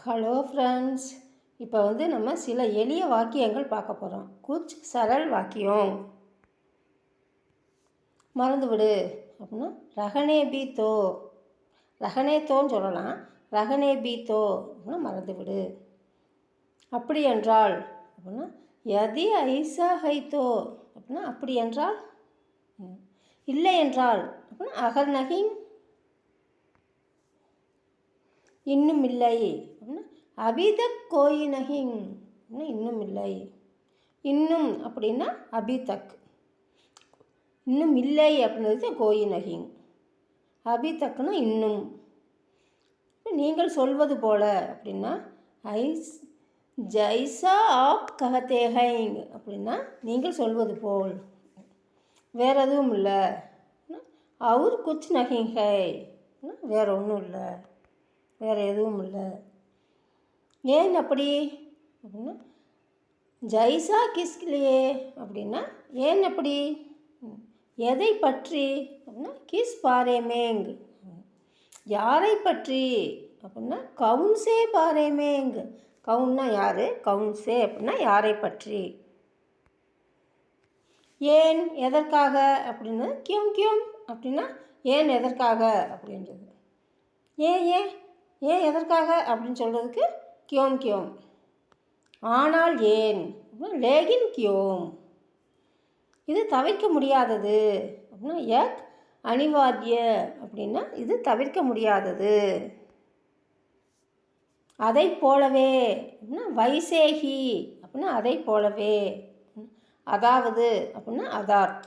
Hello friends, இப்போ நம்ம சில எளிய வாக்கியங்கள் பார்க்க போகிறோம். குச் சரல் வாக்கியம். மறந்து விடு அப்படின்னா ரகனே பி தோ, ரகனே தோன்னு சொல்லலாம். ரகனே பி தோ அப்படின்னா மறந்து விடு. அப்படி என்றால் அப்படின்னா யதி ஐசா ஹை தோ அப்படின்னா அப்படி என்றால். இல்லை என்றால் அப்படின்னா அகர் நகிங், இன்னும் இல்லை அப்படின்னா அபிதக் கோயி நகிங், இன்னும் இல்லை. இன்னும் அப்படின்னா அபிதக், இன்னும் இல்லை அப்படின்றது கோயி நகிங். அபிதக்னா இன்னும். நீங்கள் சொல்வது போல அப்படின்னா ஐஸ் ஜைசா ஆப் கஹதே ஹைங் அப்படின்னா நீங்கள் சொல்வது போல். வேறு எதுவும் இல்லை. அவர் குச் நகிங் ஹை, வேறு ஒன்றும் இல்லை, வேறு எதுவும் இல்லை. ஏன் அப்படி அப்படின்னா ஜைசா கிஸ்லியே அப்படின்னா ஏன் அப்படி, எதை பற்றி அப்படின்னா கிஸ் பாரேமேங், யாரை பற்றி அப்படின்னா கவுன்சே பாரேமேங். கவுன்னா யார், கவுன்சே அப்படின்னா யாரை பற்றி. ஏன் எதற்காக அப்படின்னா கியோம் கியோம் அப்படின்னா ஏன் எதற்காக அப்படின்றது. ஏன் ஏன் ஏன் எதற்காக அப்படின்னு சொல்கிறதுக்கு கியோம் கியோம். ஆனால் ஏன் லேகின் கியோம், இது தவிர்க்க முடியாதது அப்படின்னா யக் அனிவார்ய அப்படின்னா இது தவிர்க்க முடியாதது. அதை போலவே அப்படின்னா வைசேகி அப்படின்னா அதை போலவே. அதாவது அப்படின்னா அதார்த்,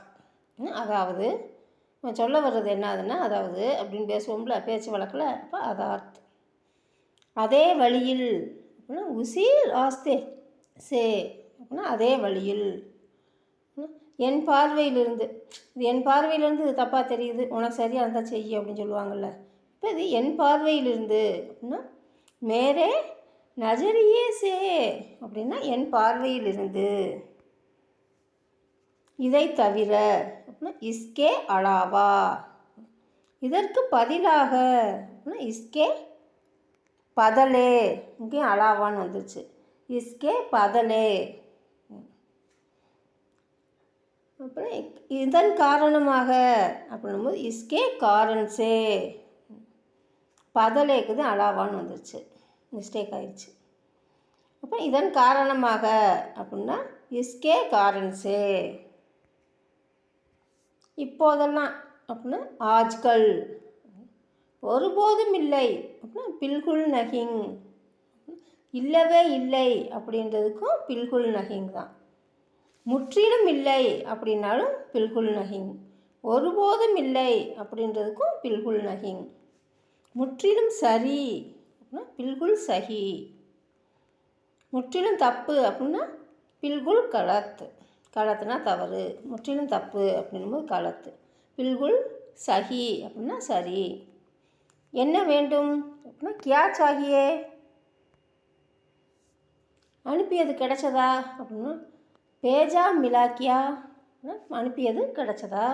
அதாவது சொல்ல வர்றது என்னதுன்னா அதாவது அப்படின்னு பேசுவோம்ல பேச்சு வழக்கில். அப்போ அதார்த். அதே வழியில் அப்படின்னா உசி ராஸ்தே சே அப்படின்னா அதே வழியில். என் பார்வையிலிருந்து, இது என் பார்வையிலிருந்து இது தப்பாக தெரியுது, உனக்கு சரியாக இருந்தால் செய்ய அப்படின்னு சொல்லுவாங்கள்ல. இப்போ இது என் பார்வையிலிருந்து அப்படின்னா மேரே நஜரியே சே அப்படின்னா என் பார்வையிலிருந்து. இதை தவிர அப்படின்னா இஸ்கே அலாவா, இதற்கு பதிலாக அப்படின்னா இஸ்கே பதலே, இங்கேயும் அலாவான்னு வந்துருச்சு. இஸ்கே பதலே. அப்புறம் இதன் காரணமாக அப்படின்னும்போது இஸ்கே காரன்சே, பதலேக்குது அலாவான்னு வந்துருச்சு, மிஸ்டேக் ஆயிடுச்சு. அப்போ இதன் காரணமாக அப்படின்னா இஸ்கே காரன்சே. இப்போதெல்லாம் அப்படின்னா ஆஜ்கல், ஒருபோதும் இல்லை அப்படின்னா பில்குல் நகிங், இல்லவே இல்லை அப்படின்றதுக்கும் பில்குல் நகிங் தான். முற்றிலும் இல்லை அப்படின்னாலும் பில்குல் நகிங், ஒருபோதும் இல்லை அப்படின்றதுக்கும் பில்குல் நகிங். முற்றிலும் சரி அப்படின்னா பில்குல் சஹி, முற்றிலும் தப்பு அப்படின்னா பில்குல் கலத், கலத்துனா தவறு, முற்றிலும் தப்பு அப்படின்னும்போது கலத்து. பில்குல் சஹி அப்படின்னா சரி. என்ன வேண்டும் அப்படின்னா கியா சாகியே, அனுப்பியது கிடைச்சதா அப்படின்னா பேஜா மிலாக்கியா, அனுப்பியது கிடைச்சதா.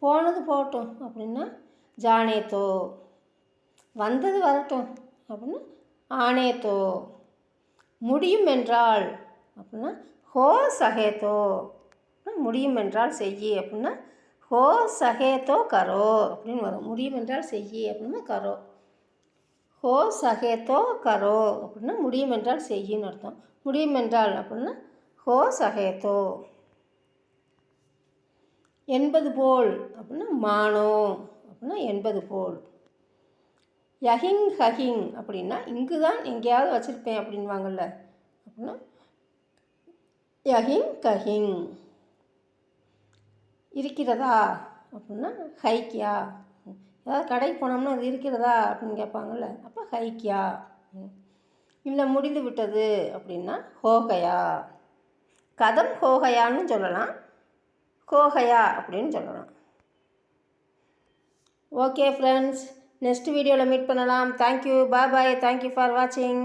போனது போகட்டும் அப்படின்னா ஜானேத்தோ, வந்தது வரட்டும் அப்படின்னா ஆனேத்தோ. முடியும் என்றால் அப்படின்னா ஹோ சஹேத்தோ, முடியும் என்றால் செய்யி அப்படின்னா ஹோ சஹேத்தோ கரோ அப்படின்னு வரும். முடியும் என்றால் செய்யி அப்படின்னா கரோ. ஹோ சஹேத்தோ கரோ அப்படின்னா முடியும் என்றால் செய்யின்னு அர்த்தம். முடியும் என்றால் அப்படின்னா ஹோ சஹேத்தோ. என்பது போல் அப்படின்னா மானோ அப்படின்னா என்பது போல். யஹிங் ஹஹிங் அப்படின்னா இங்கு தான் எங்கேயாவது வச்சுருப்பேன் அப்படின்வாங்கள்ல, அப்படின்னா யஹிங் கஹிங். இருக்கிறதா அப்படின்னா ஹைக்கியா, ஏதாவது கடைக்கு போனோம்னா அது இருக்கிறதா அப்படின்னு கேட்பாங்கள்ல, அப்போ ஹைக்கியா. இல்லை முடிந்து விட்டது அப்படின்னா ஹோகயா. கதம் ஹோகயான்னு சொல்லலாம், ஹோகயா அப்படின்னு சொல்லலாம். ஓகே ஃப்ரெண்ட்ஸ், நெக்ஸ்ட் வீடியோவில் மீட் பண்ணலாம். Thank you, bye bye, thank you for வாட்சிங்.